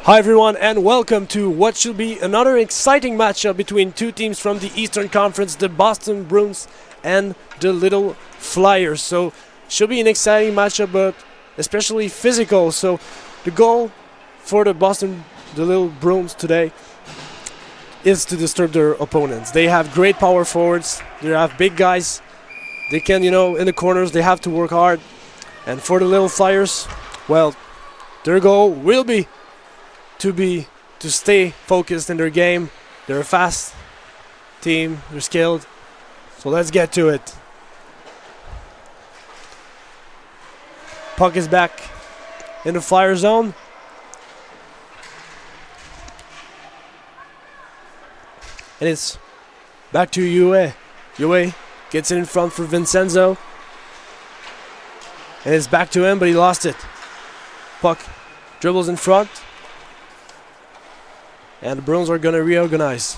Hi everyone and welcome to what should be another exciting matchup between two teams from the Eastern Conference, the Boston Bruins and the Little Flyers. So should be an exciting matchup, but especially physical. So the goal for the Little Bruins today is to disturb their opponents. They have great power forwards, they have big guys, they can, in the corners, they have to work hard. And for the Little Flyers, well, their goal will be to stay focused in their game. They're a fast team, they're skilled, so let's get to it. Puck is back in the Flyer zone. And it's back to Juillet. Juillet gets it in front for Vincenzo. And it's back to him, but he lost it. Puck dribbles in front. And the Bruins are going to reorganize.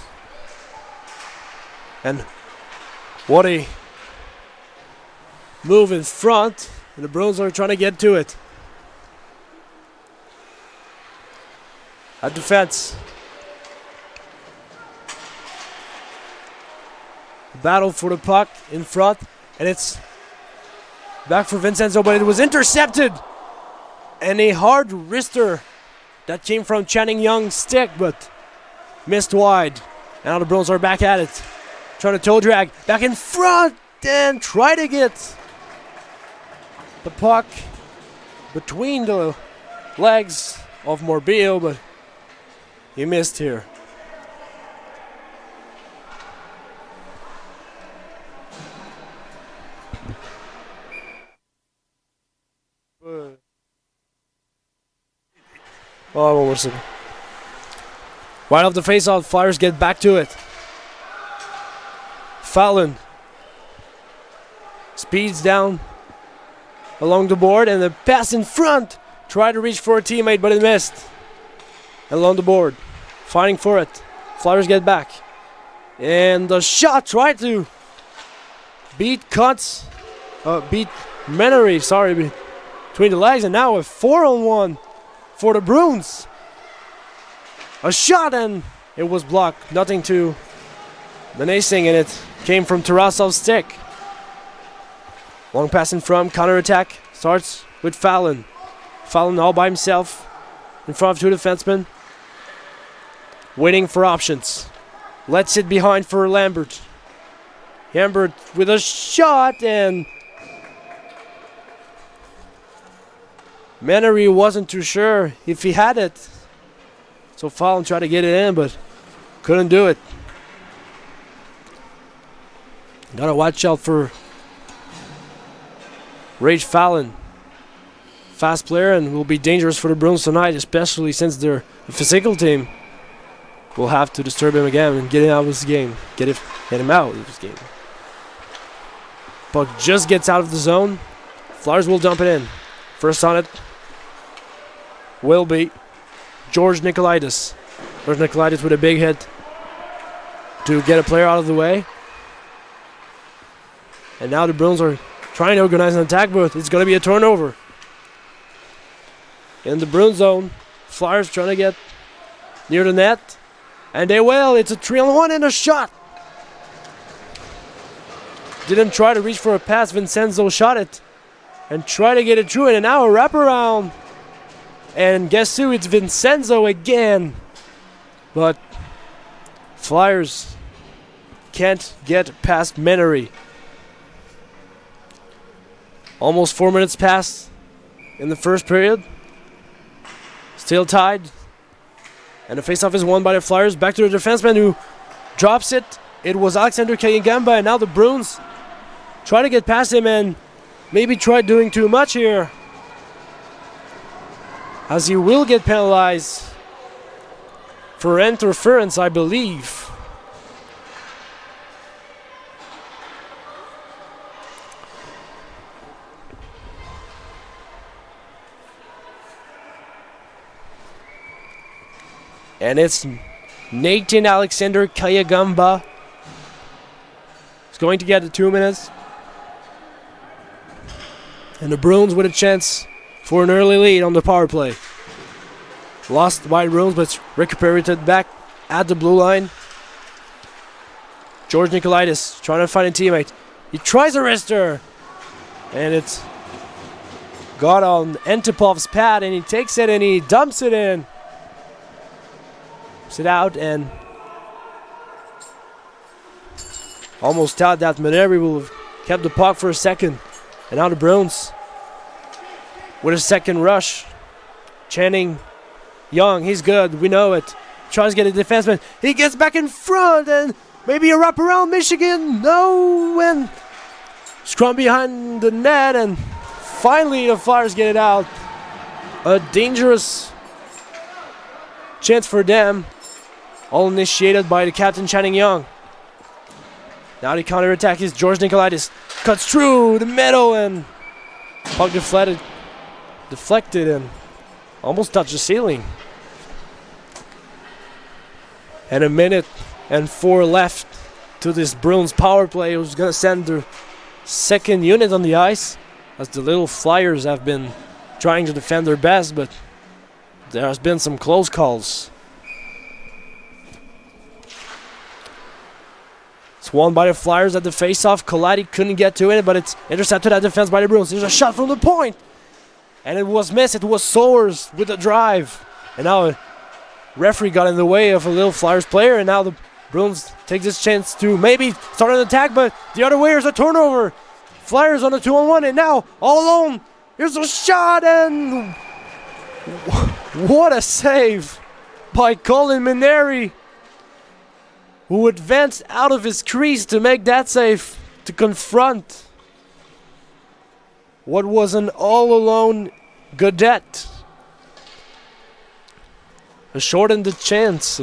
And what a move in front. And the Bruins are trying to get to it. At defense. Battle for the puck in front. And it's back for Vincenzo, but it was intercepted. And a hard wrister that came from Channing Young's stick, but missed wide. Now the Bruins are back at it. Trying to toe drag. Back in front and try to get the puck between the legs of Morbillo, but he missed here. Oh, one more second. Right off the face-off, Flyers get back to it. Fallon speeds down along the board, and the pass in front. Tried to reach for a teammate, but it missed. And along the board, fighting for it. Flyers get back. And the shot tried to beat Menery, between the legs, and now a 4-on-1 for the Bruins. A shot, and it was blocked. Nothing to menacing, and it came from Tarasov's stick. Long pass in front, counter-attack. Starts with Fallon. Fallon all by himself in front of two defensemen. Waiting for options. Lets it behind for Lambert. Lambert with a shot, and Menery wasn't too sure if he had it. So Fallon tried to get it in, but couldn't do it. Gotta watch out for Rage Fallon. Fast player and will be dangerous for the Bruins tonight, especially since they're a physical team. We'll have to disturb him again and get him out of his game. Get him out of his game. Puck just gets out of the zone. Flyers will dump it in. First on it will be George Nikolaitis. George Nikolaitis with a big hit to get a player out of the way. And now the Bruins are trying to organize an attack, but it's going to be a turnover. In the Bruins zone, Flyers trying to get near the net. And they will. It's a 3-on-1 and a shot. Didn't try to reach for a pass. Vincenzo shot it and try to get it through. And now a wraparound. And guess who? It's Vincenzo again. But Flyers can't get past Menery. Almost 4 minutes passed in the first period. Still tied. And the faceoff is won by the Flyers. Back to the defenseman who drops it. It was Alexander Kayigamba, and now the Bruins try to get past him and maybe try doing too much here, as he will get penalized for interference, I believe. And it's Nathan Alexander Kayigamba. He's going to get the 2 minutes. And the Bruins with a chance for an early lead on the power play. Lost by Bruins, but recuperated back at the blue line. George Nikolaitis trying to find a teammate. He tries a wrister, and it's got on Antipov's pad, and he takes it and he dumps it in. Sit out, and almost thought that Maneri will have kept the puck for a second. And now the Bruins with a second rush. Channing Young, he's good, we know it. Tries to get a defenseman. He gets back in front, and maybe a wraparound Michigan. No, and scrum behind the net, and finally the Flyers get it out. A dangerous chance for them. All initiated by the captain, Channing Young. Now the counterattack is George Nikolaitis. Cuts through the middle, and puck deflected and almost touched the ceiling. And 1:04 left to this Bruins power play, who's going to send their second unit on the ice, as the little Flyers have been trying to defend their best, but there has been some close calls. It's won by the Flyers at the face-off. Kaladi couldn't get to it, but it's intercepted at defense by the Bruins. There's a shot from the point, and it was missed. It was Sowers with the drive, and now a referee got in the way of a little Flyers player, and now the Bruins take this chance to maybe start an attack, but the other way, there's a turnover. Flyers on a 2-on-1, and now all alone. Here's a shot, and what a save by Colin Maneri, who advanced out of his crease to make that save, to confront what was an all-alone Gaudette. A shortened the chance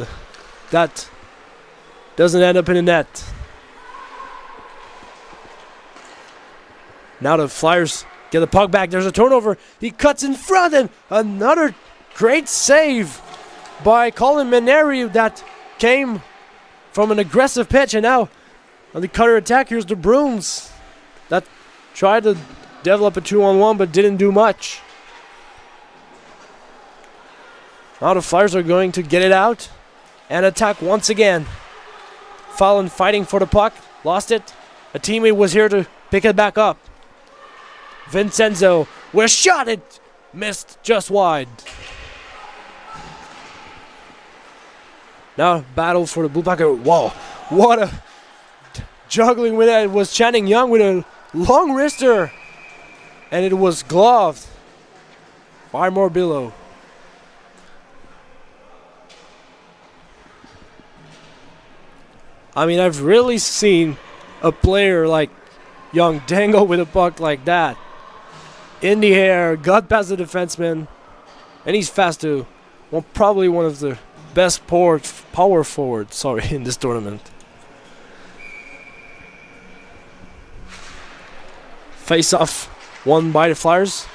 that doesn't end up in the net. Now the Flyers get the puck back. There's a turnover. He cuts in front, and another great save by Colin Maneri that came from an aggressive pitch. And now on the counter attack, here's the Bruins that tried to develop a 2-on-1 but didn't do much. Now the Flyers are going to get it out and attack once again. Fallon fighting for the puck, lost it. A teammate was here to pick it back up. Vincenzo was shot, it missed just wide. Now battle for the blue pocket. Whoa, what a juggling with that. It was Channing Young with a long wrister, and it was gloved by Morbillo. I mean, I've really seen a player like Young dangle with a puck like that. In the air, got past the defenseman, and he's fast too. Well, probably one of the best power forwards, in this tournament. Face-off won by the Flyers.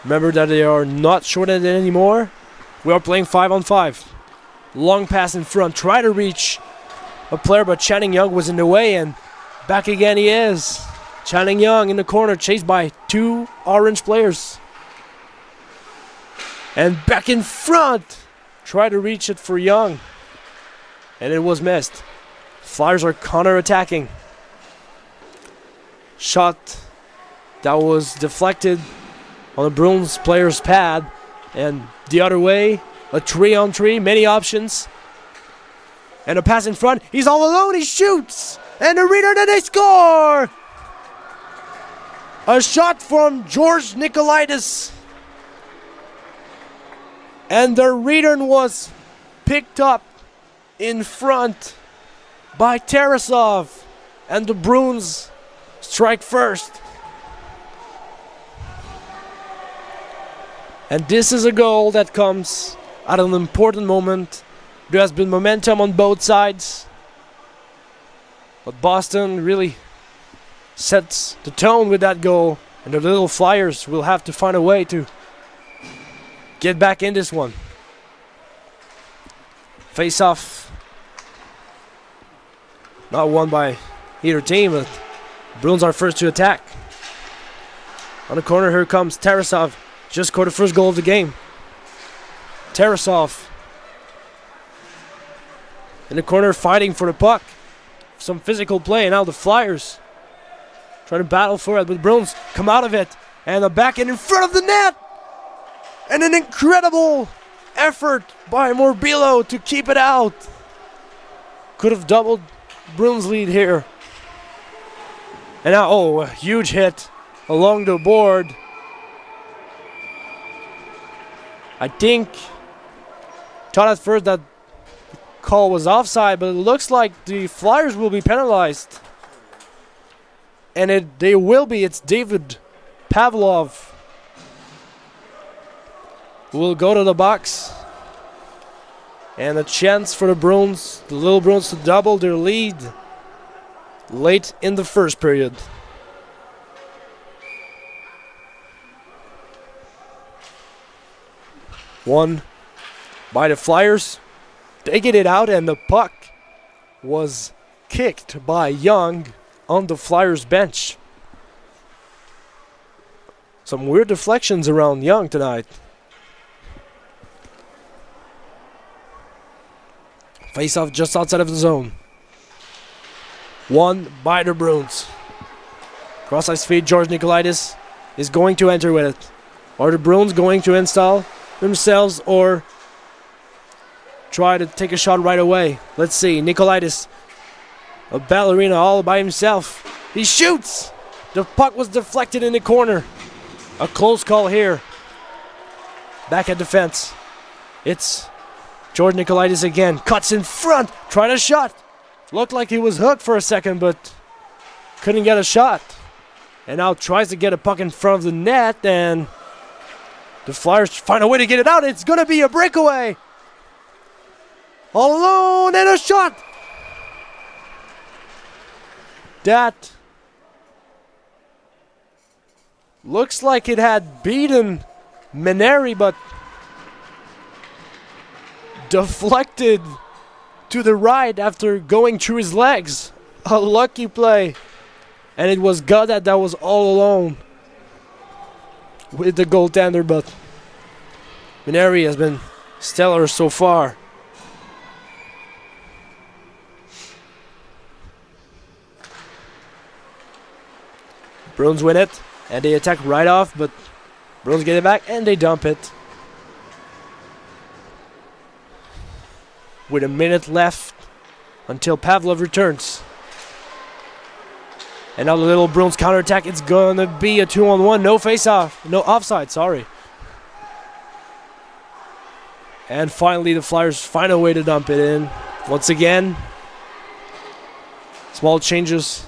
Remember that they are not shorthanded anymore. We are playing 5-on-5. Long pass in front, try to reach a player, but Channing Young was in the way, and back again he is. Channing Young in the corner, chased by two orange players. And back in front, try to reach it for Young, and it was missed. Flyers are counter-attacking. Shot that was deflected on the Bruins player's pad, and the other way, a 3-on-3, many options. And a pass in front. He's all alone. He shoots. And the reader, and they score. A shot from George Nikolaitis. And the reader was picked up in front by Tarasov. And the Bruins strike first. And this is a goal that comes at an important moment. There has been momentum on both sides, but Boston really sets the tone with that goal, and the little Flyers will have to find a way to get back in this one. Face off, not won by either team, but Bruins are first to attack. On the corner, here comes Tarasov. Just scored the first goal of the game. Tarasov in the corner fighting for the puck. Some physical play, and now the Flyers try to battle for it, but Bruins come out of it, and the backhand in front of the net, and an incredible effort by Morbillo to keep it out. Could have doubled Bruins' lead here. And now, a huge hit along the board. I thought at first that the call was offside, but it looks like the Flyers will be penalized. And they will be. It's David Pavlov who will go to the box. And a chance for the Bruins, the Little Bruins, to double their lead late in the first period. One by the Flyers. They get it out, and the puck was kicked by Young on the Flyers bench. Some weird deflections around Young tonight. Face off just outside of the zone. One by the Bruins. Cross-ice feed, George Nikolaitis is going to enter with it. Are the Bruins going to install themselves or try to take a shot right away? Let's see. Nikolaitis, a ballerina all by himself. He shoots! The puck was deflected in the corner. A close call here. Back at defense. It's George Nikolaitis again. Cuts in front. Tried a shot. Looked like he was hooked for a second, but couldn't get a shot. And now tries to get a puck in front of the net, and the Flyers find a way to get it out. It's going to be a breakaway. All alone, and a shot. That looks like it had beaten Maneri, but deflected to the right after going through his legs. A lucky play. And it was Goddard that was all alone with the goaltender, but Maneri has been stellar so far. Bruins win it, and they attack right off, but Bruins get it back, and they dump it. With a minute left until Pavlov returns. And now the Little Bruins counterattack. It's going to be a 2-on-1. No face-off. No offside, sorry. And finally, the Flyers find a way to dump it in. Once again, small changes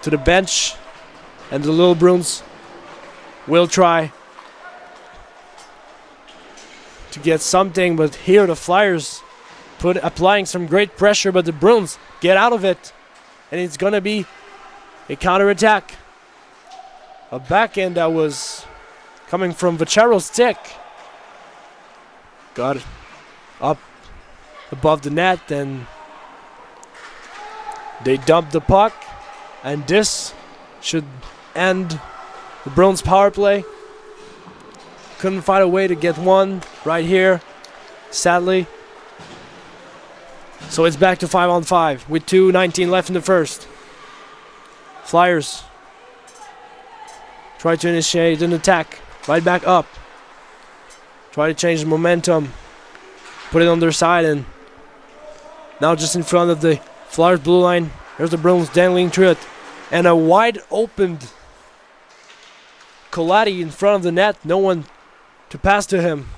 to the bench. And the Little Bruins will try to get something. But here the Flyers applying some great pressure. But the Bruins get out of it. And it's going to be a counterattack. A backhand that was coming from Vachero's stick. Got it up above the net, and they dumped the puck. And this should end the Bruins power play. Couldn't find a way to get one right here, sadly. So it's back to 5-on-5 with 2:19 left in the first. Flyers try to initiate an attack. Right back up. Try to change the momentum. Put it on their side, and now just in front of the Flyers blue line. There's the Bruins dangling through it. And a wide opened Colati in front of the net. No one to pass to him.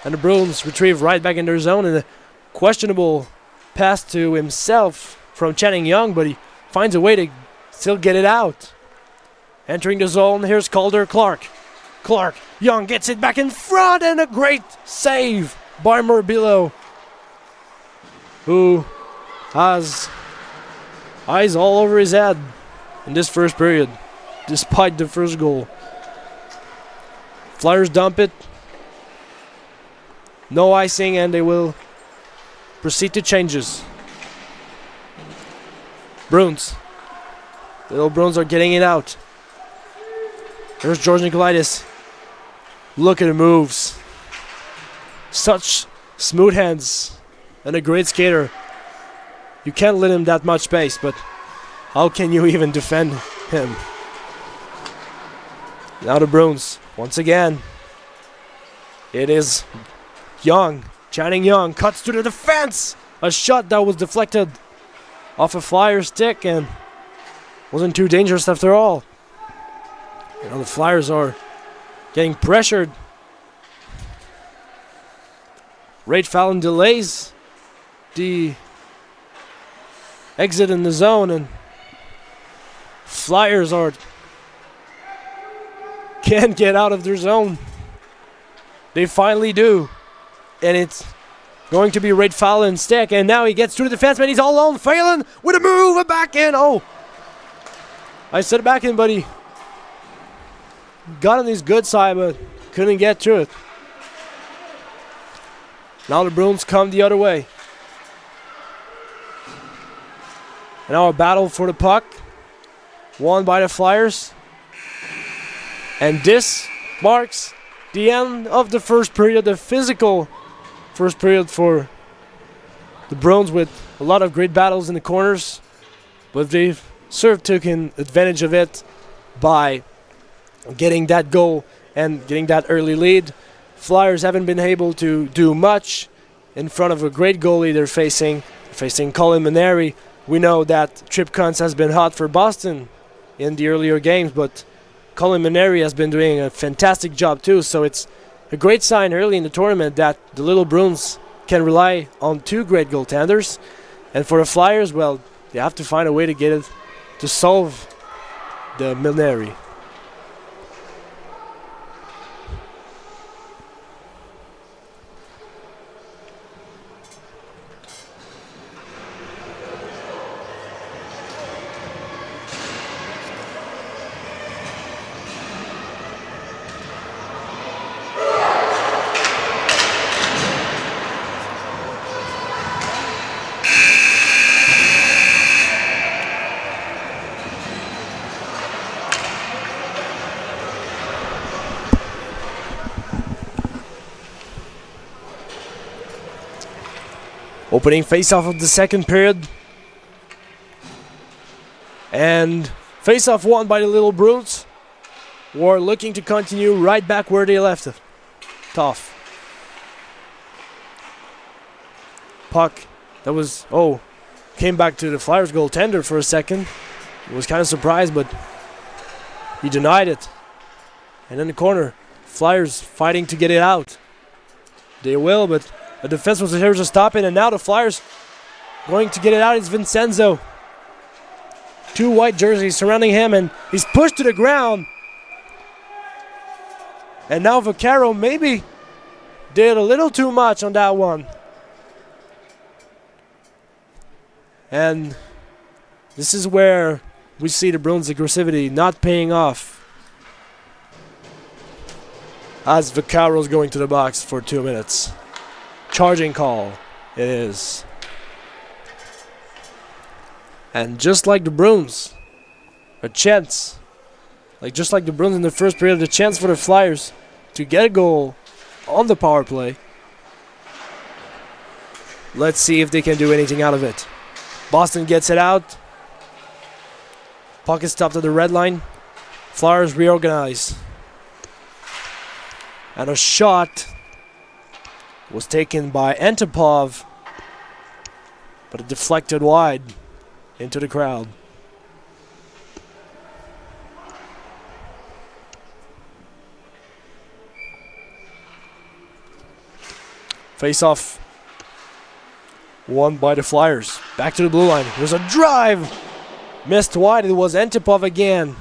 And the Bruins retrieve right back in their zone. And a questionable pass to himself from Channing Young, but he finds a way to still get it out. Entering the zone, here's Calder. Clark, Young gets it back in front, and a great save by Morbillo, who has eyes all over his head in this first period, despite the first goal. Flyers dump it. No icing, and they will proceed to changes. Bruins. Little Bruins are getting it out. There's George Nikolaitis. Look at the moves. such smooth hands and a great skater. You can't let him that much space, but how can you even defend him? Now the Bruins, once again. It is Young, Channing Young, cuts to the defense. A shot that was deflected off a Flyers stick and wasn't too dangerous after all. You know, the Flyers are getting pressured. Ray Fallon delays the exit in the zone, and Flyers can't get out of their zone. They finally do. And it's going to be Ray Fallon's stick. And now he gets through the defenseman. He's all alone. Fallon with a move. A back in. Oh. I said back in, but he got on his good side, but couldn't get through it. Now the Bruins come the other way. And now a battle for the puck. Won by the Flyers. And this marks the end of the first period, the physical first period for the Bruins, with a lot of great battles in the corners. But they've sort of taken advantage of it by getting that goal and getting that early lead. Flyers haven't been able to do much in front of a great goalie they're facing Colin Maneri. We know that Trip Kuntz has been hot for Boston in the earlier games, but Colin Maneri has been doing a fantastic job too, so it's a great sign early in the tournament that the Little Bruins can rely on two great goaltenders. And for the Flyers, well, they have to find a way to get it to solve the Maneri. Opening face-off of the second period. And face-off won by the Little Bruins, who are looking to continue right back where they left it. Tough. Puck that was, came back to the Flyers goaltender for a second. I was kind of surprised, but he denied it. And in the corner, Flyers fighting to get it out. They will, but the defense was here to stop it, and now the Flyers going to get it out. It's Vincenzo. Two white jerseys surrounding him, and he's pushed to the ground. And now Vaccaro maybe did a little too much on that one. And this is where we see the Bruins' aggressivity not paying off, as Vaccaro's going to the box for 2 minutes. Charging call it is. And just like the Bruins, a chance, just like the Bruins in the first period, a chance for the Flyers to get a goal on the power play. Let's see if they can do anything out of it. Boston gets it out. Puck is stopped at the red line. Flyers reorganize. And a shot was taken by Antipov, but it deflected wide into the crowd. Face-off won by the Flyers. Back to the blue line. There's a drive. Missed wide. It was Antipov again.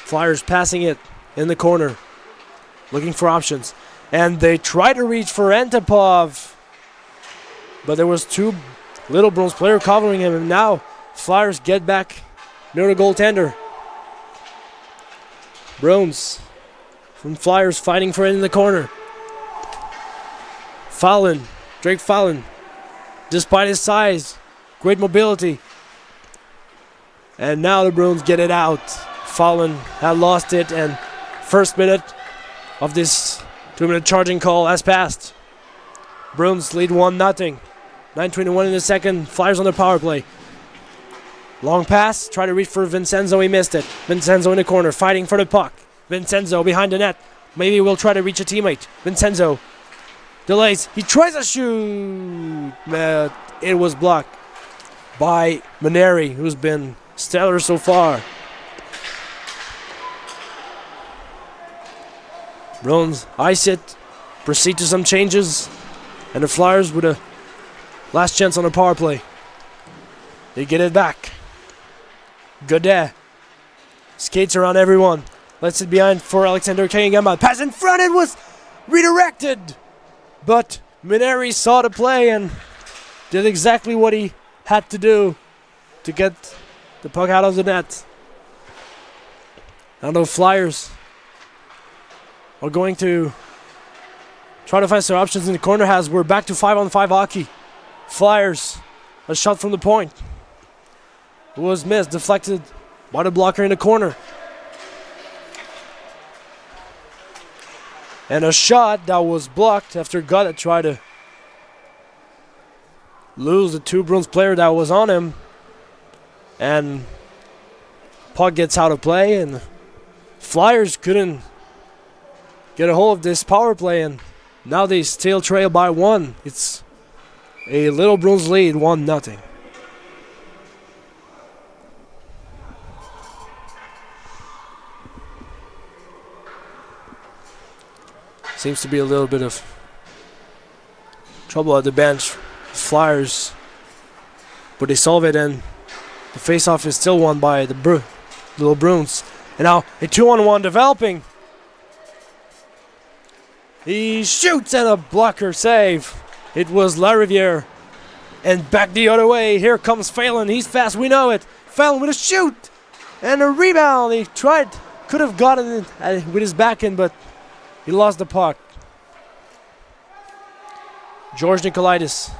Flyers passing it in the corner, looking for options. And they try to reach for Antipov, but there was two Little Bruins player covering him, and now Flyers get back near the goaltender. Bruins from Flyers fighting for it in the corner. Fallon, Drake Fallon, despite his size, great mobility. And now the Bruins get it out. Fallon had lost it, and first minute of this 2-minute charging call has passed. Bruins lead 1-0. 9:21 in the second. Flyers on the power play. Long pass. Try to reach for Vincenzo. He missed it. Vincenzo in the corner, fighting for the puck. Vincenzo behind the net. Maybe we'll try to reach a teammate. Vincenzo delays. He tries a shoot. It was blocked by Maneri, who's been stellar so far. Bruins ice it. Proceed to some changes. And the Flyers with a last chance on the power play. They get it back. Godet skates around everyone. Lets it behind for Alexander Kayigamba. Pass in front. It was redirected. But Maneri saw the play and did exactly what he had to do to get the puck out of the net. Now the Flyers are going to try to find some options in the corner. As we're back to 5-on-5 hockey. Flyers, a shot from the point. It was missed, deflected by the blocker in the corner. And a shot that was blocked after Godet tried to lose the two Bruins player that was on him. And puck gets out of play, and Flyers couldn't get a hold of this power play, and now they still trail by 1. It's a Little Bruins lead, 1-0. Seems to be a little bit of trouble at the bench. Flyers, but they solve it, and the face-off is still won by the Little Bruins. And now a 2-on-1 developing. He shoots and a blocker save. It was Lariviere. And back the other way. Here comes Phelan. He's fast. We know it. Phelan with a shoot. And a rebound. He tried. Could have gotten it with his backhand, but he lost the puck. George Nicolaitis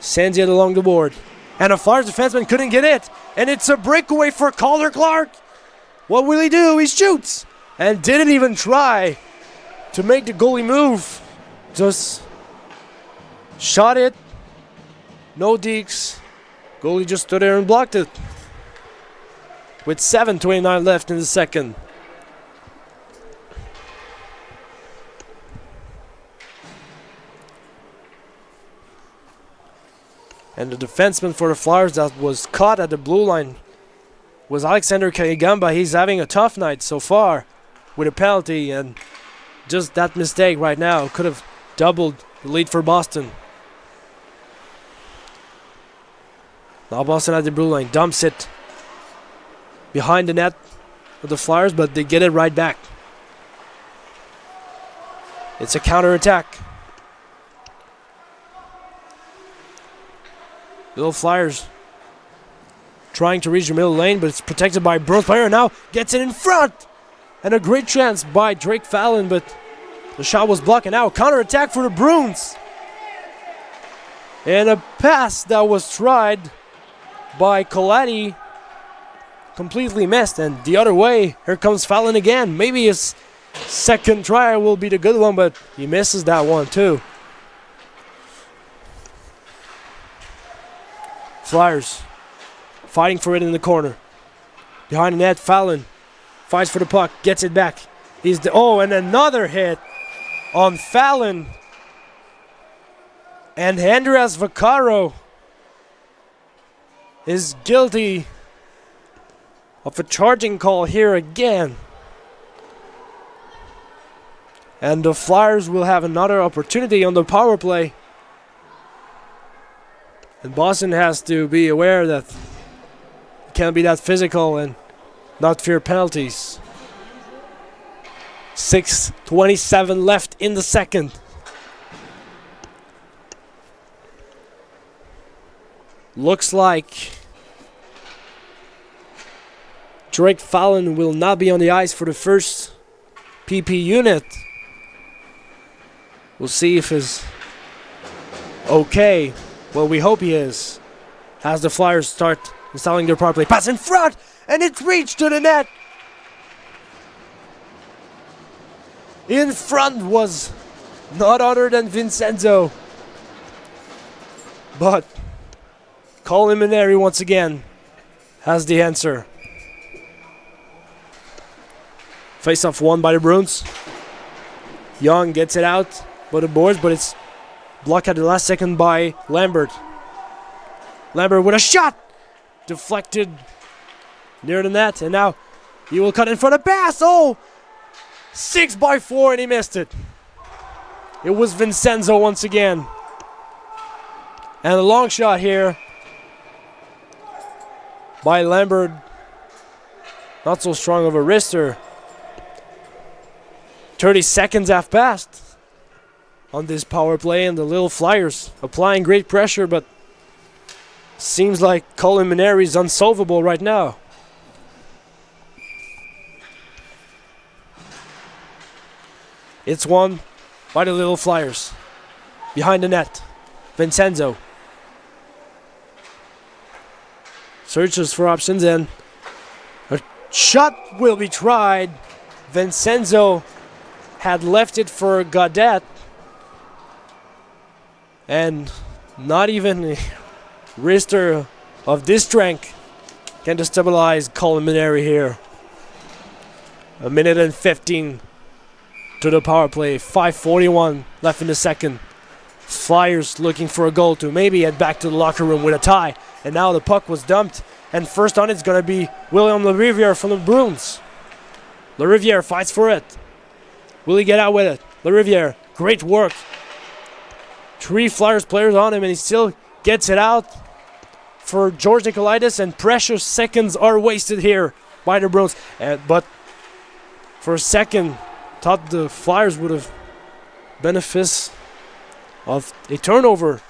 sends it along the board. And a Flyers defenseman couldn't get it. And it's a breakaway for Calder Clark. What will he do? He shoots. And didn't even try to make the goalie move. Just shot it. No deeks. Goalie just stood there and blocked it. With 7:29 left in the second. And the defenseman for the Flyers that was caught at the blue line was Alexander Kayigamba. He's having a tough night so far with a penalty, and just that mistake right now could have doubled the lead for Boston. Now Boston at the blue line dumps it behind the net of the Flyers, but they get it right back. It's a counter-attack. Little Flyers trying to reach the middle lane, but it's protected by Bruins player. Now gets it in front. And a great chance by Drake Fallon, but the shot was blocked. And now a counter-attack for the Bruins. And a pass that was tried by Colati completely missed. And the other way, here comes Fallon again. Maybe his second try will be the good one, but he misses that one too. Flyers fighting for it in the corner. Behind the net, Fallon fights for the puck, gets it back. And another hit on Fallon. And Andreas Vaccaro is guilty of a charging call here again. And the Flyers will have another opportunity on the power play. And Boston has to be aware that it can't be that physical and not fear penalties. 6:27 left in the second. Looks like Drake Fallon will not be on the ice for the first PP unit. We'll see if he's okay. Well, we hope he is. As the Flyers start installing their power play. Pass in front, and it's reached to the net. In front was not other than Vincenzo. But Colin Mineri once again has the answer. Face-off won by the Bruins. Young gets it out by the boards, but it's blocked at the last second by Lambert. Lambert with a shot! Deflected near the net, and now he will cut in for the pass. Oh! 6x4, and he missed it. It was Vincenzo once again. And a long shot here by Lambert. Not so strong of a wrister. 30 seconds have passed on this power play, and the little Flyers applying great pressure, but seems like Colin Mineri is unsolvable right now. It's won by the little Flyers. Behind the net, Vincenzo searches for options, and a shot will be tried. Vincenzo had left it for Gaudette, and not even a wrister of this strength can destabilize Colin Mineri here. A minute and 15 to the power play. 5:41 left in the second. Flyers looking for a goal to maybe head back to the locker room with a tie. And now the puck was dumped, and first on it's going to be William Lariviere from the Bruins. Lariviere fights for it. Will he get out with it? Lariviere, great work. 3 Flyers players on him, and he still gets it out for George Nikolaitis, and precious seconds are wasted here by the Bruins. But for a second, thought the Flyers would have benefits of a turnover,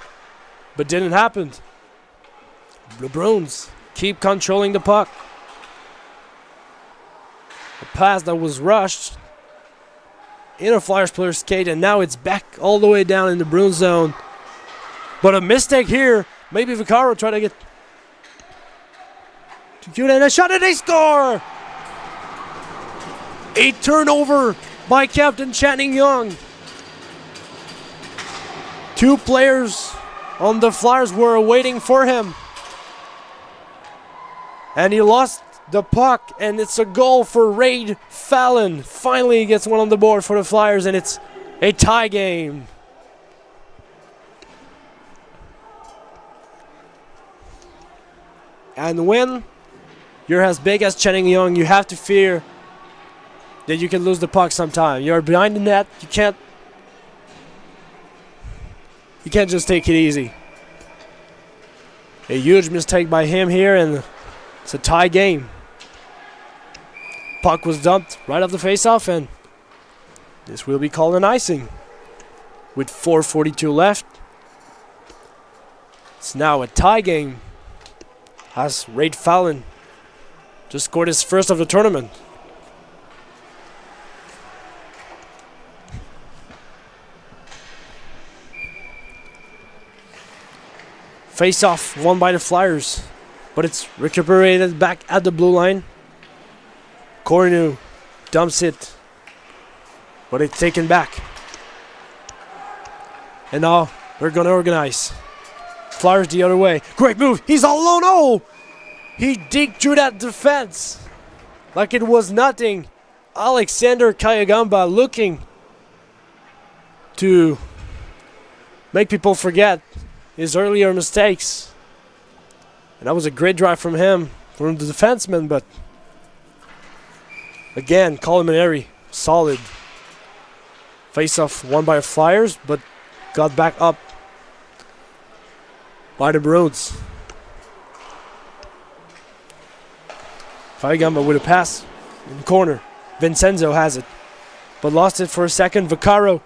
but didn't happen. The Bruins keep controlling the puck. A pass that was rushed in a Flyers player's skate, and now it's back all the way down in the Bruins zone. But a mistake here. Maybe Vaccaro tried to get to Juillet, and a shot, and they score! A turnover by Captain Channing Young. 2 players on the Flyers were waiting for him, and he lost the puck, and it's a goal for Ray Fallon. Finally he gets one on the board for the Flyers, and it's a tie game. And when you're as big as Channing Young, you have to fear that you can lose the puck sometime. You're behind the net, you can't just take it easy. A huge mistake by him here, and it's a tie game. Puck was dumped right off the faceoff, and this will be called an icing. With 4:42 left, it's now a tie game, as Ray Fallon just scored his first of the tournament. Face-off won by the Flyers, but it's recuperated back at the blue line. Cornu dumps it, but it's taken back. And now they're going to organize. Flyers the other way. Great move. He's all alone. Oh! He digged through that defense like it was nothing. Alexander Kayagamba looking to make people forget his earlier mistakes. And that was a great drive from him, from the defenseman, but again, Colin Mineri, solid. Face-off won by the Flyers, but got back up by the Bruins. Kayagamba with a pass in the corner. Vincenzo has it, but lost it for a second. Vaccaro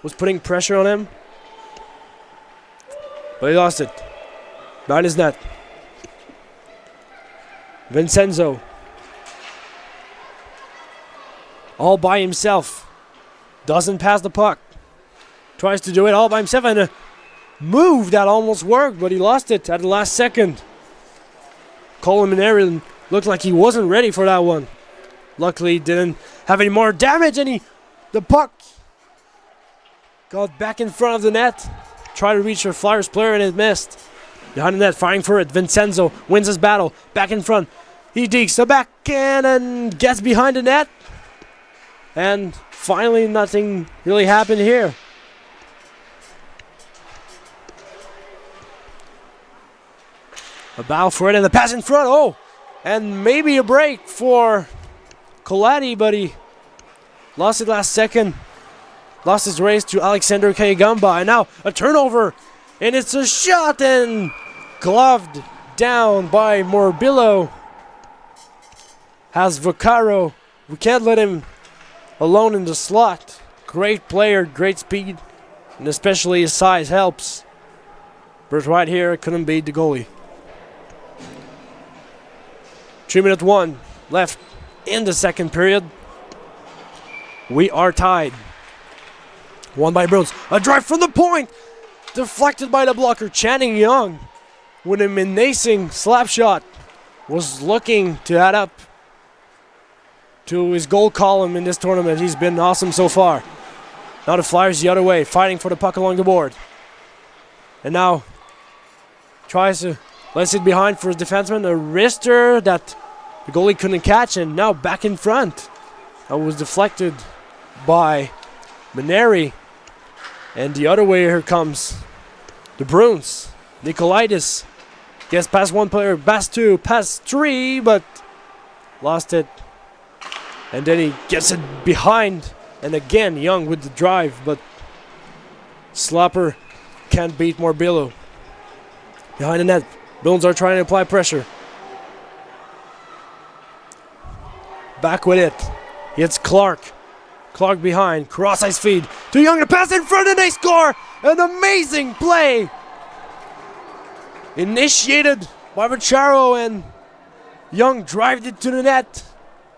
was putting pressure on him, but he lost it. Behind his net. Vincenzo. All by himself. Doesn't pass the puck. Tries to do it all by himself, and a move that almost worked, but he lost it at the last second. Colin Mineri looked like he wasn't ready for that one. Luckily, he didn't have any more damage, and he The puck got back in front of the net. Tried to reach a Flyers player and it missed. Behind the net, firing for it. Vincenzo wins his battle. Back in front. He digs the backhand and gets behind the net. And finally, nothing really happened here. A battle for it and the pass in front. Oh! And maybe a break for Colati, but he lost it last second. Lost his race to Alexander Kayagamba. And now a turnover. And it's a shot and gloved down by Morbillo. Has Vaccaro. We can't let him alone in the slot. Great player, great speed. And especially his size helps. But right here, couldn't beat the goalie. 3-minute-1 left in the second period. We are tied. Won by Bruins. A drive from the point. Deflected by the blocker. Channing Young with a menacing slap shot. Was looking to add up to his goal column in this tournament. He's been awesome so far. Now the Flyers the other way. Fighting for the puck along the board. And now tries to lets it behind for his defenseman. A wrister that the goalie couldn't catch. And now back in front. That was deflected by Maneri. And the other way here comes the Bruins. Nikolaitis gets past one player, past two, past three, but lost it. And then he gets it behind. And again, Young with the drive, but Slapper can't beat Morbillo. Behind the net, Bruins are trying to apply pressure. Back with it. It's Clark. Clark behind, cross-ice feed to Young, the pass in front and they score! An amazing play! Initiated by Vaccaro and Young drived it to the net.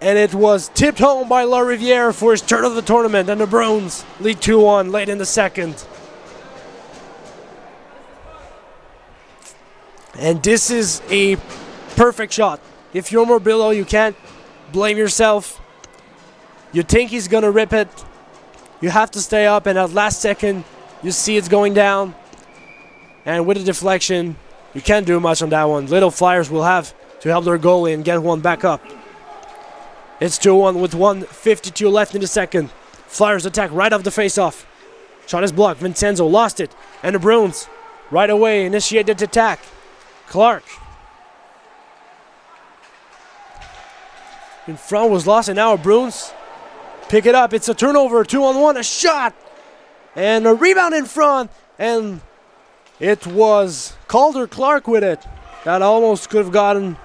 And it was tipped home by La Riviere for his third of the tournament. And the Bruins lead 2-1 late in the second. And this is a perfect shot. If you're Morbillo, you can't blame yourself. You think he's going to rip it. You have to stay up, and at last second, you see it's going down. And with a deflection, you can't do much on that one. Little Flyers will have to help their goalie and get one back up. It's 2-1 with 1:52 left in the second. Flyers attack right off the face-off. Shot is blocked. Vincenzo lost it. And the Bruins right away initiated the attack. Clark in front was lost, and now Bruins pick it up. It's a turnover, 2-on-1, a shot, and a rebound in front, and it was Calder Clark with it. That almost could have gotten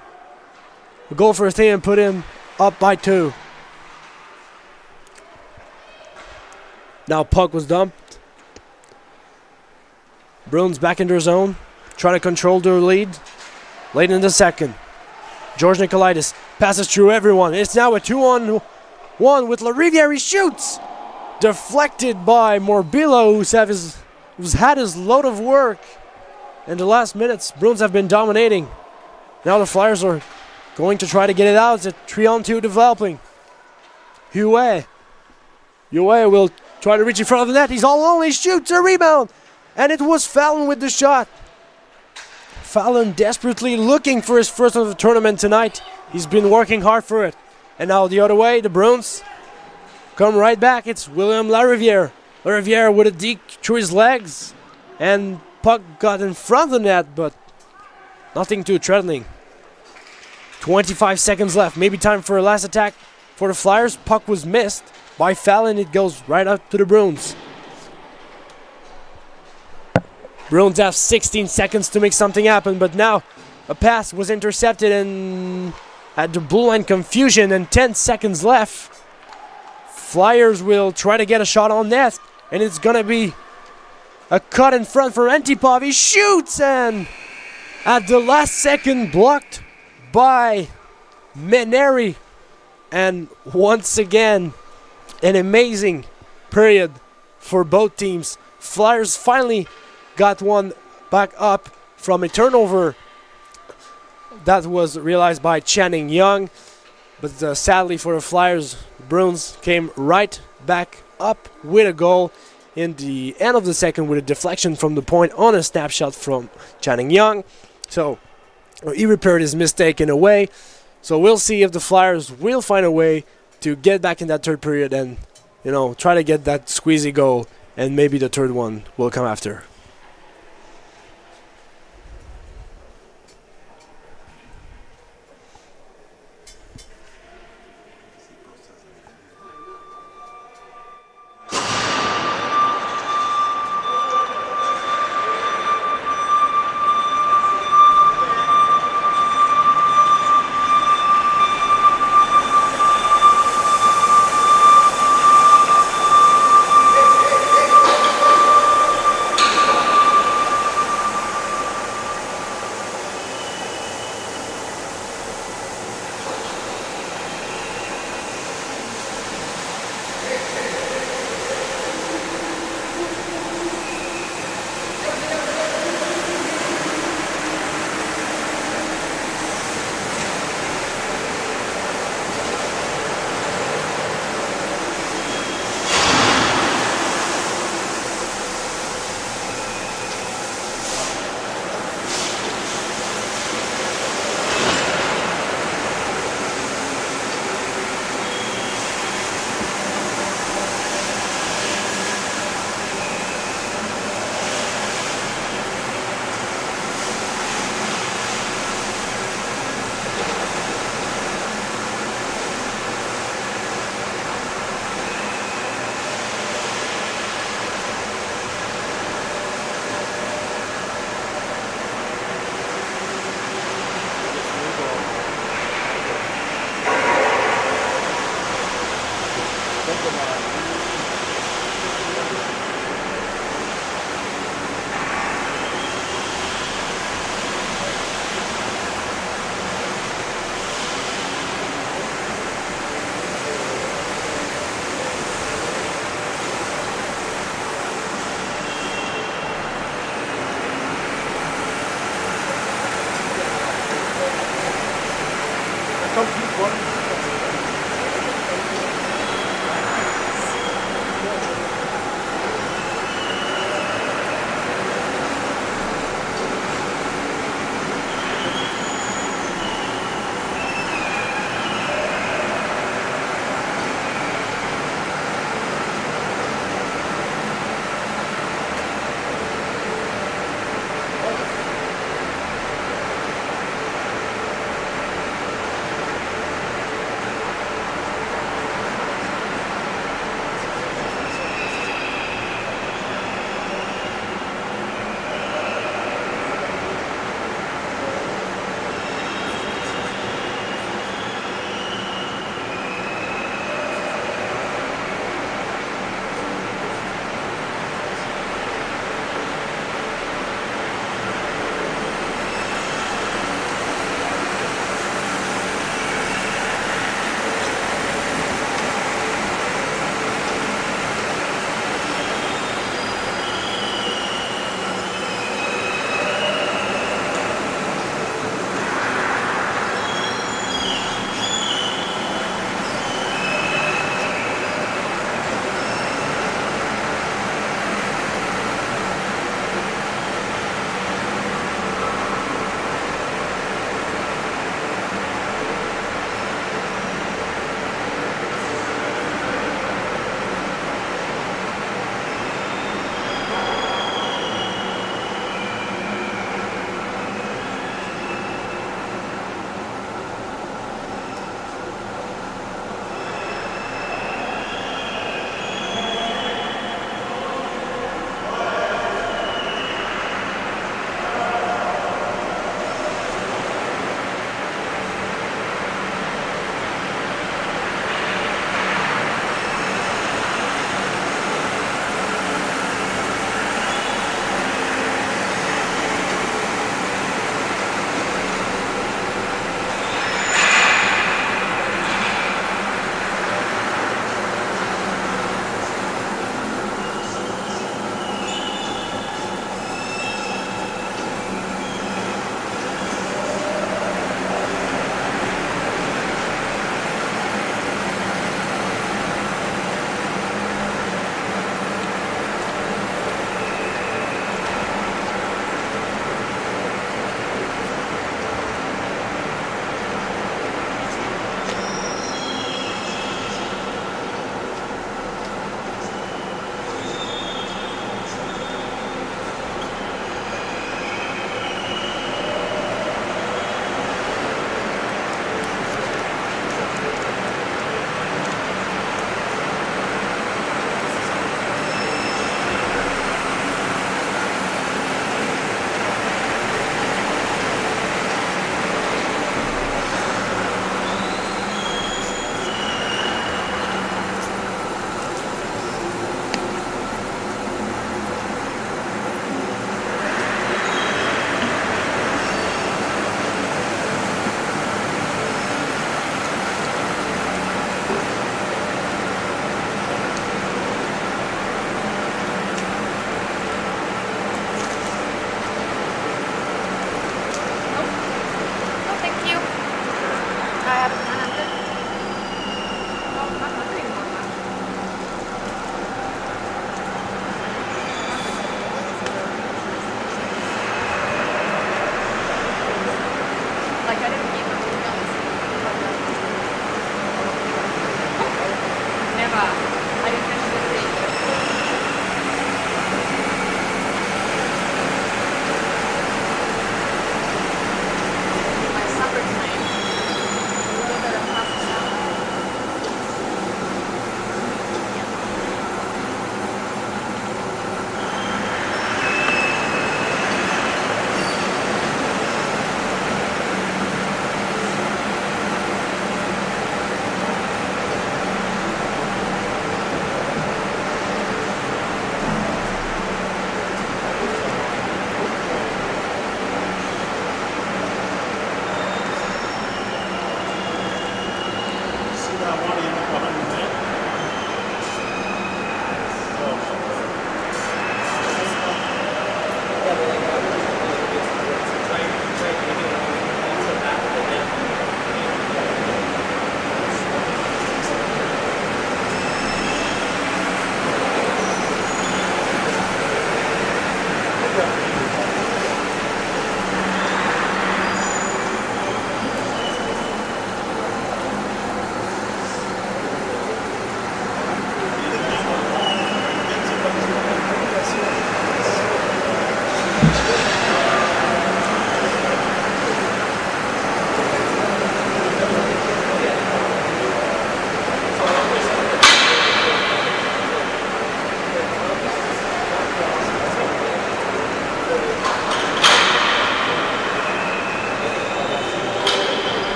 a goal for his team and put him up by 2. Now puck was dumped. Bruins back in their zone, trying to control their lead. Late in the second, George Nikolaitis passes through everyone. It's now a 2-on-1 with La Riviere. He shoots! Deflected by Morbillo, who's had his load of work. In the last minutes, Bruins have been dominating. Now the Flyers are going to try to get it out. It's a 3-on-2 developing. Juillet will try to reach in front of the net. He's all alone. He shoots a rebound. And it was Fallon with the shot. Fallon desperately looking for his first of the tournament tonight. He's been working hard for it. And now the other way, the Bruins come right back. It's William Lariviere. Lariviere with a deke through his legs. And puck got in front of the net, but nothing too threatening. 25 seconds left. Maybe time for a last attack for the Flyers. Puck was missed by Fallon. It goes right up to the Bruins. Bruins have 16 seconds to make something happen, but now a pass was intercepted and at the blue line confusion and 10 seconds left. Flyers will try to get a shot on net, and it's going to be a cut in front for Antipov. He shoots, and at the last second blocked by Meneri. And once again, an amazing period for both teams. Flyers finally got one back up from a turnover that was realized by Channing Young. But sadly for the Flyers, Bruins came right back up with a goal in the end of the second with a deflection from the point on a snapshot from Channing Young. So he repaired his mistake in a way. So we'll see if the Flyers will find a way to get back in that third period and, you know, try to get that squeezy goal, and maybe the third one will come after.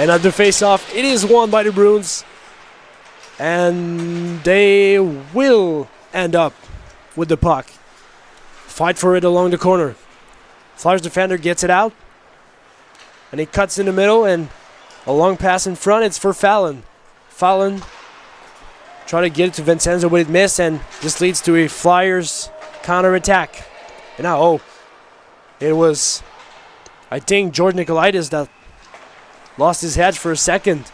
And at the face-off, it is won by the Bruins. And they will end up with the puck. Fight for it along the corner. Flyers defender gets it out. And he cuts in the middle, and a long pass in front. It's for Fallon. Fallon try to get it to Vincenzo, but it missed, and this leads to a Flyers counter-attack. And now, it was, I think, George Nikolaitis that lost his head for a second.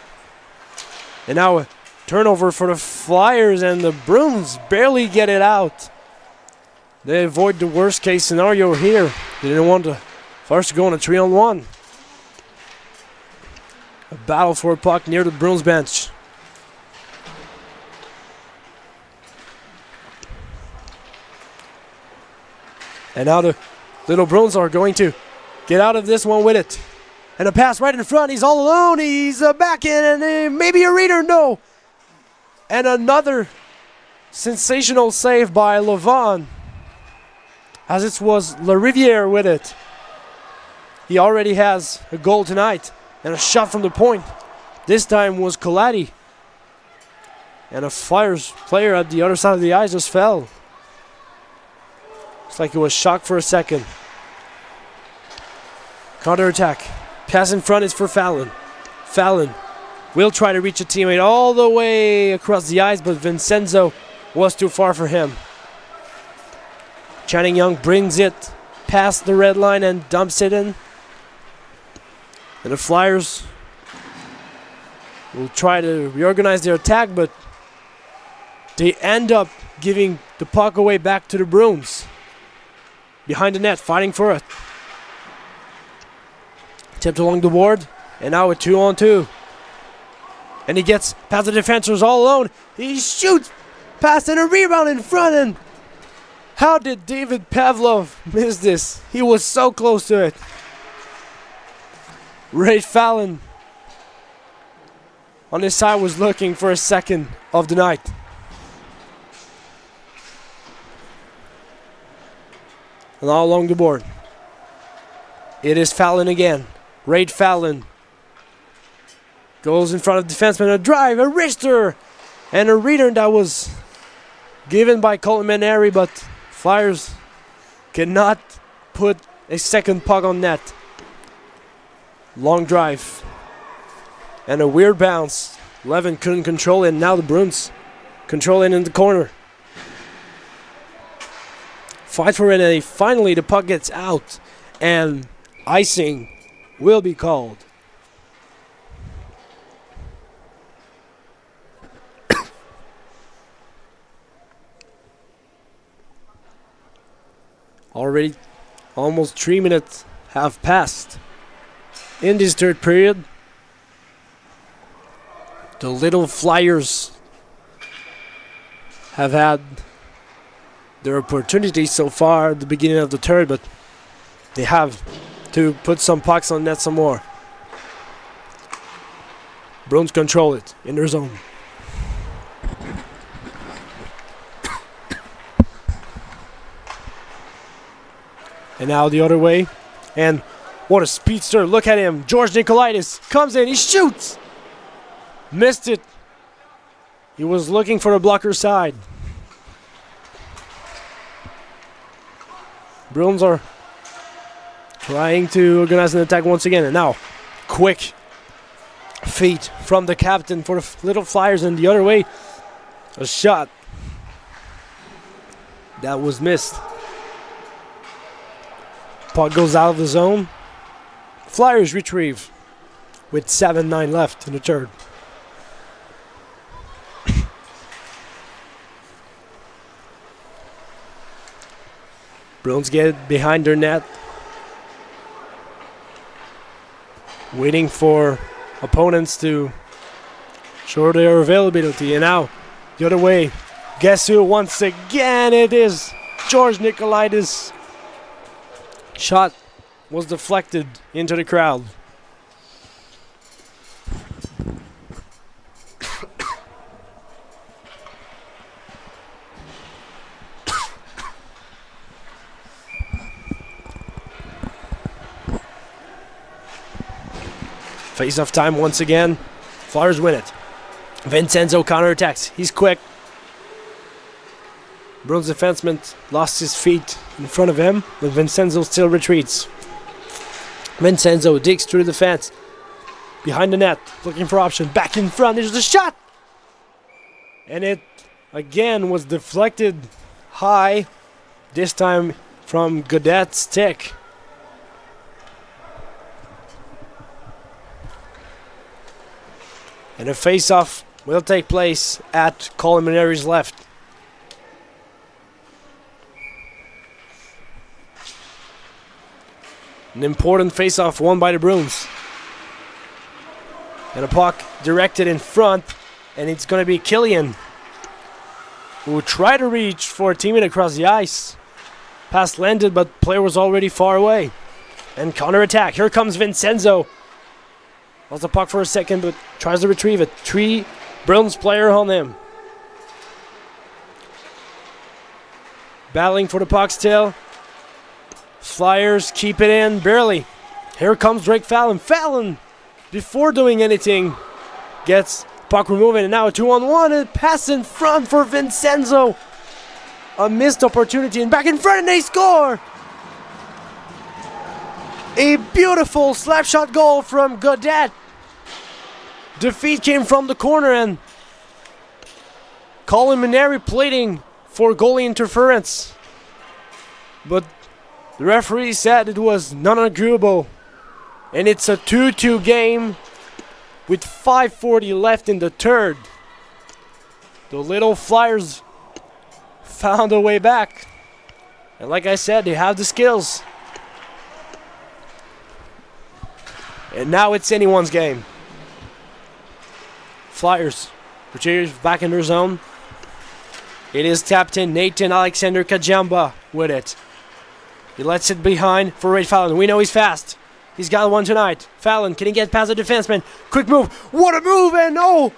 And now a turnover for the Flyers, and the Bruins barely get it out. They avoid the worst-case scenario here. They didn't want the Flyers to go on a 3-on-1. A battle for a puck near the Bruins bench. And now the little Bruins are going to get out of this one with it. And a pass right in front. He's all alone. He's back in, and maybe a reader. No. And another sensational save by Levon, as it was Lariviere with it. He already has a goal tonight and a shot from the point. This time was Colati. And a Flyers player at the other side of the ice just fell. It's like he was shocked for a second. Counter-attack. Pass in front is for Fallon. Fallon will try to reach a teammate all the way across the ice, but Vincenzo was too far for him. Channing Young brings it past the red line and dumps it in. And the Flyers will try to reorganize their attack, but they end up giving the puck away back to the Bruins. Behind the net, fighting for it. Tipped along the board, and now a 2-on-2. And he gets past the defenders all alone. He shoots past and a rebound in front. And how did David Pavlov miss this? He was so close to it. Ray Fallon on his side was looking for a second of the night. And all along the board, it is Fallon again. Ray Fallon goes in front of defenseman. A drive, a wrister, and a return that was given by Colin Maneri, but Flyers cannot put a second puck on net. Long drive and a weird bounce. Levin couldn't control it, and now the Bruins control it in the corner. Fight for it, and finally the puck gets out, and icing will be called. Already almost 3 minutes have passed in this third period. The little Flyers have had their opportunity so far at the beginning of the third, but they have to put some pucks on net some more. Bruins control it in their zone. And now the other way. And what a speedster. Look at him. George Nikolaitis comes in. He shoots. Missed it. He was looking for the blocker side. Bruins are trying to organize an attack once again. And now, quick feet from the captain for the little Flyers. And the other way, a shot that was missed. Puck goes out of the zone. Flyers retrieve with 7-9 left in the third. Bruins get behind their net, waiting for opponents to show their availability. And now, the other way, guess who once again? It is George Nikolaitis. Shot was deflected into the crowd. Face-off time once again. Flyers win it. Vincenzo counterattacks. He's quick. Bruins defenseman lost his feet in front of him, but Vincenzo still retreats. Vincenzo digs through the fence. Behind the net, looking for option. Back in front, there's the shot! And it, again, was deflected high. This time from Gaudet's stick. And a face-off will take place at Colin Maneri's left. An important face-off won by the Bruins. And a puck directed in front, and it's going to be Killian, who tried to reach for a teammate across the ice. Pass landed, but player was already far away. And counterattack. Here comes Vincenzo. Lost the puck for a second, but tries to retrieve it. 3 Bruins player on him. Battling for the puck still. Flyers keep it in, barely. Here comes Drake Fallon. Fallon, before doing anything, gets puck removed, and now a 2-on-1, and pass in front for Vincenzo. A missed opportunity, and back in front, and they score! A beautiful slap shot goal from Gaudet. The feed came from the corner, and Colin Maneri pleading for goalie interference. But the referee said it was non-arguable. And it's a 2-2 game with 5:40 left in the third. The little Flyers found a way back. And like I said, they have the skills. And now it's anyone's game. Flyers, Richards back in their zone. It is captain Nathan Alexander Kajamba with it. He lets it behind for Ray Fallon. We know he's fast. He's got one tonight. Fallon, can he get past the defenseman? Quick move. What a move, and oh!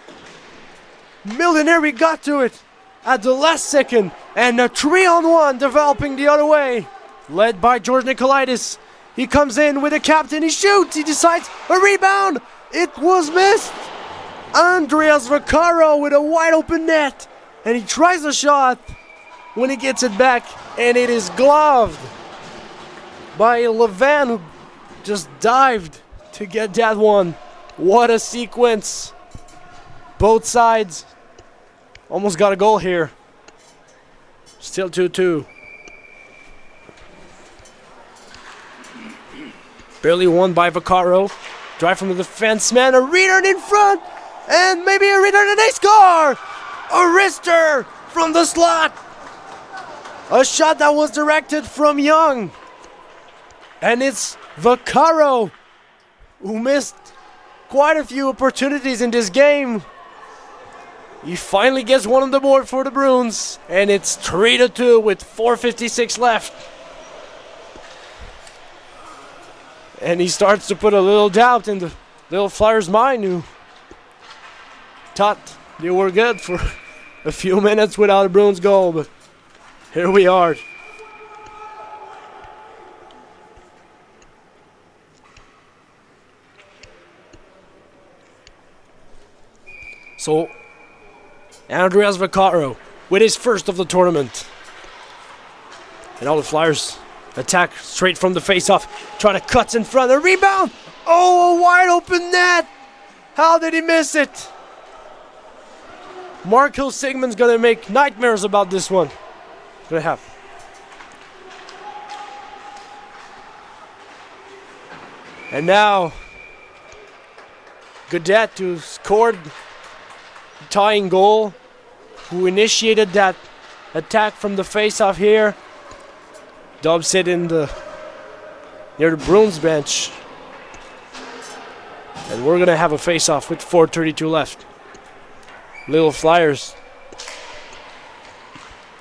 Mildenary got to it at the last second. And a 3-on-1 developing the other way. Led by George Nikolaitis. He comes in with the captain. He shoots. He decides a rebound. It was missed. Andreas Vaccaro with a wide open net. And he tries a shot when he gets it back. And it is gloved by Levan, who just dived to get that one. What a sequence. Both sides almost got a goal here. Still 2-2. Barely won by Vaccaro. Drive from the defenseman. A return in front. And maybe a return and they score! A wrister from the slot. A shot that was directed from Young. And it's Vaccaro, who missed quite a few opportunities in this game. He finally gets one on the board for the Bruins. And it's 3-2 with 4:56 left. And he starts to put a little doubt in the little Flyers' mind, who thought they were good for a few minutes without a Bruins goal. But here we are. So, Andreas Vaccaro with his first of the tournament. And all the Flyers attack straight from the face-off. Trying to cut in front. A rebound! Oh, a wide open net! How did he miss it? Marco Sigmund's going to make nightmares about this one. Gonna have. And now, Gaudet, who scored the tying goal, who initiated that attack from the face-off here, dubs it in near the Bruins bench. And we're gonna have a face-off with 4:32 left. Little Flyers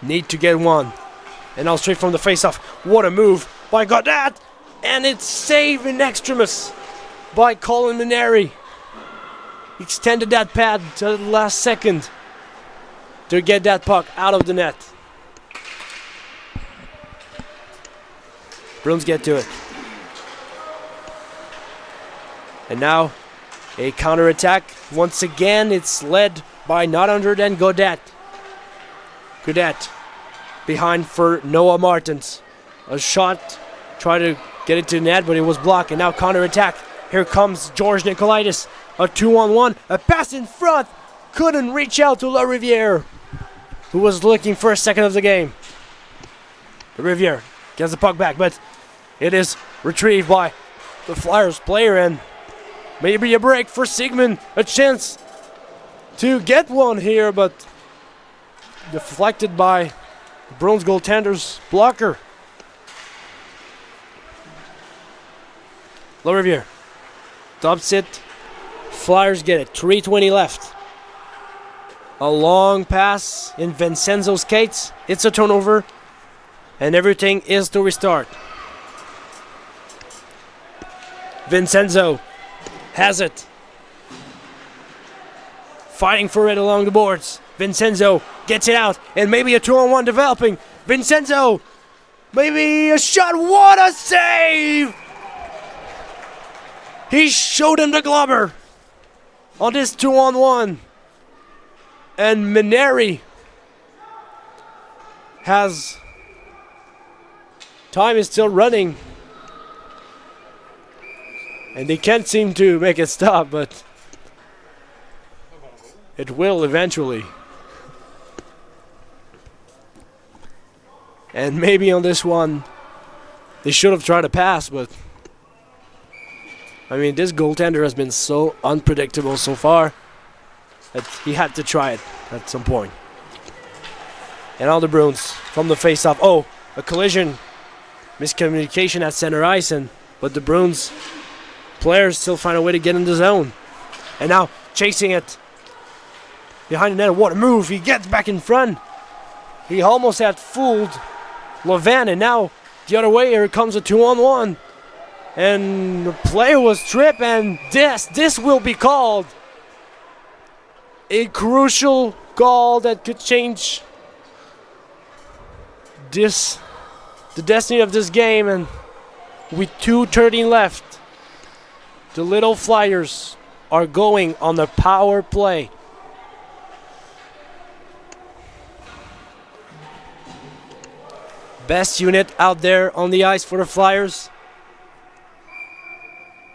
need to get one. And now straight from the face-off. What a move by Gaudet! And it's saved in extremis by Colin Maneri. Extended that pad to the last second to get that puck out of the net. Bruins get to it. And now A counter-attack. Once again, it's led by none other than Godet. Godet behind for Noah Martins. A shot, try to get it to net, but it was blocked. And now counter-attack. Here comes George Nicolaitis. A 2-on-1, a pass in front. Couldn't reach out to LaRiviere, who was looking for a second of the game. LaRiviere gets the puck back, but it is retrieved by the Flyers player, and maybe a break for Sigmund. A chance to get one here, but deflected by Bruins goaltender's blocker. LaRiviere dumps it. Flyers get it. 3:20 left. A long pass in Vincenzo's skates. It's a turnover, and everything is to restart. Vincenzo has it. Fighting for it along the boards. Vincenzo gets it out, and maybe a 2-on-1 developing. Vincenzo, maybe a shot. What a save! He showed him the globber on this 2-on-1. And Mineri has... Time is still running. And they can't seem to make it stop, but it will eventually. And maybe on this one, they should have tried to pass, but I mean, this goaltender has been so unpredictable so far that he had to try it at some point. And all the Bruins from the face-off. Oh, a collision. Miscommunication at center ice, but the Bruins players still find a way to get in the zone. And now chasing it behind the net. What a move. He gets back in front. He almost had fooled Levan, and now the other way, here comes a 2-on-1. And the player was tripped, and this will be called a crucial call that could change the destiny of this game. And with 2:13 left, the Little Flyers are going on the power play. Best unit out there on the ice for the Flyers.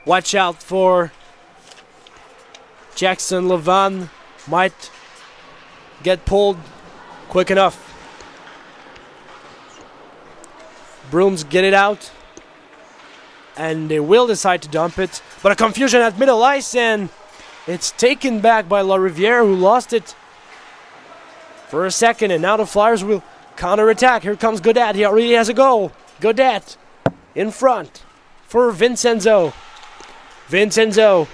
Watch out for Jackson Levan. Might get pulled quick enough. Bruins get it out, and they will decide to dump it. But a confusion at middle ice, and it's taken back by LaRiviere, who lost it for a second. And now the Flyers will counter-attack. Here comes Godet. He already has a goal. Godet in front for Vincenzo. Vincenzo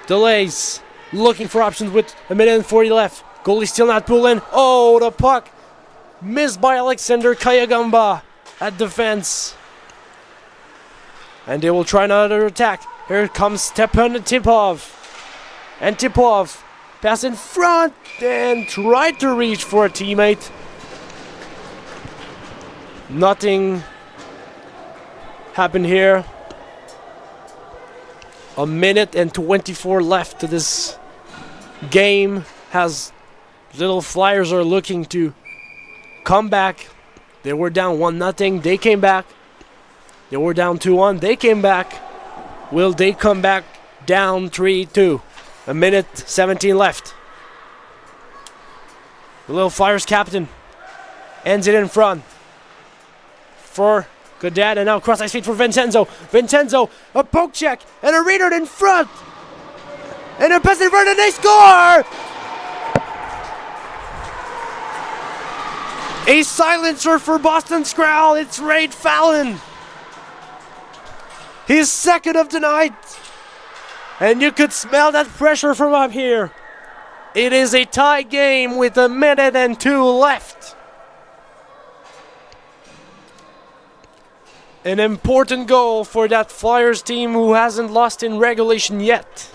delays, looking for options with 1:40 left. Goalie still not pulling. Oh, the puck missed by Alexander Kayagamba at defense. And they will try another attack. Here comes Stepan Tipov. And Tipov pass in front and tried to reach for a teammate. Nothing happened here. 1:24 left to this game, as Little Flyers are looking to come back. They were down 1-0. They came back. They were down 2-1. They came back. Will they come back down 3-2? 1:17 left. The Little Flyers captain ends it in front for Godet, and now cross-ice feed for Vincenzo. Vincenzo, a poke check, and a reader in front. And a pass in front, and they score! A silencer for Boston Scrowl. It's Ray Fallon. His second of the night. And you could smell that pressure from up here. It is a tie game with 1:02 left. An important goal for that Flyers team who hasn't lost in regulation yet.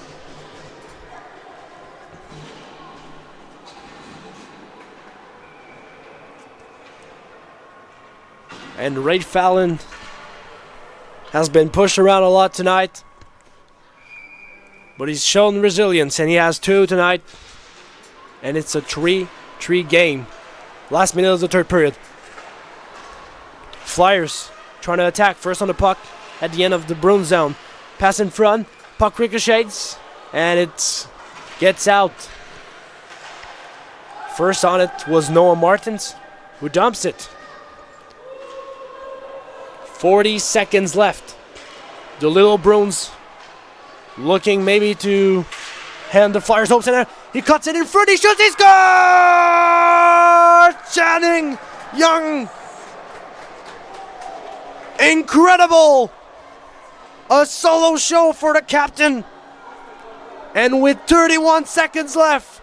And Ray Fallon has been pushed around a lot tonight. but he's shown resilience, and he has 2 tonight. And it's a 3-3 game. Last minute of the third period. Flyers trying to attack first on the puck at the end of the Bruins zone. Pass in front, puck ricochets, and it gets out. First on it was Noah Martins, who dumps it. 40 seconds left. The Little Bruins looking maybe to hand the Flyers hopes in there. He cuts it in front, he shoots, he scores! Channing Young! Incredible! A solo show for the captain. And with 31 seconds left.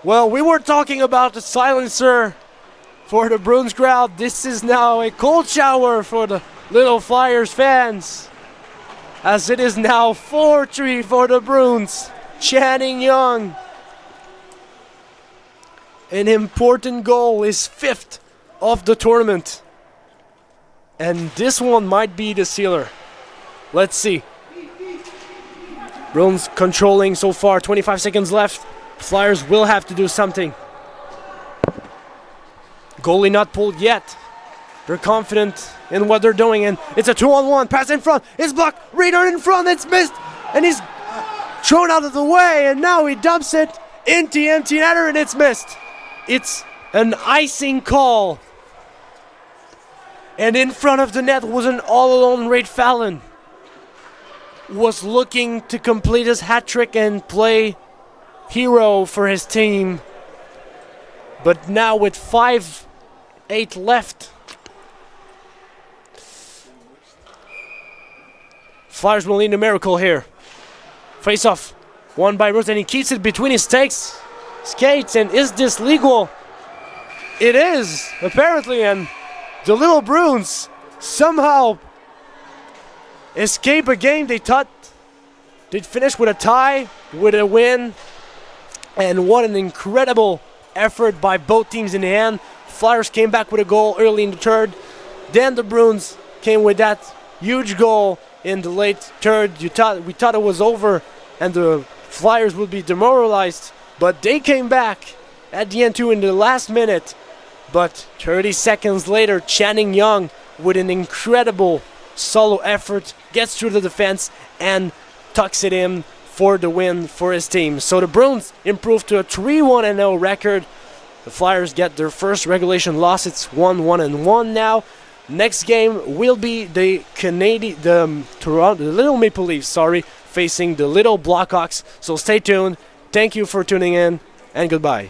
Well, we were talking about the silencer for the Bruins crowd. This is now a cold shower for the Little Flyers fans, as it is now 4-3 for the Bruins. Channing Young. An important goal, his 5th of the tournament. And this one might be the sealer. Let's see. Bruins controlling so far, 25 seconds left. Flyers will have to do something. Goalie not pulled yet. They're confident in what they're doing, and it's a 2-on-1. Pass in front. It's blocked. Reader in front. It's missed. And he's thrown out of the way, and now he dumps it into the empty netter, and it's missed. It's an icing call. And in front of the net was an all-alone Ray Fallon. Was looking to complete his hat trick and play hero for his team. But now with 5:08 left, Flyers will need a miracle here. Face off, won by Bruins, and he keeps it between his skates. And is this legal? It is, apparently, and the Little Bruins somehow escape a game they thought they'd finish with a tie, with a win. And what an incredible effort by both teams in the end. Flyers came back with a goal early in the third. Then the Bruins came with that huge goal in the late third. We thought it was over and the Flyers would be demoralized, but they came back at the end too in the last minute. But 30 seconds later, Channing Young with an incredible solo effort gets through the defense and tucks it in for the win for his team. So the Bruins improved to a 3-1-0 record. The Flyers get their first regulation loss. It's 1-1-1 now. Next game will be the Little Maple Leafs, facing the Little Blackhawks. So stay tuned. Thank you for tuning in, and goodbye.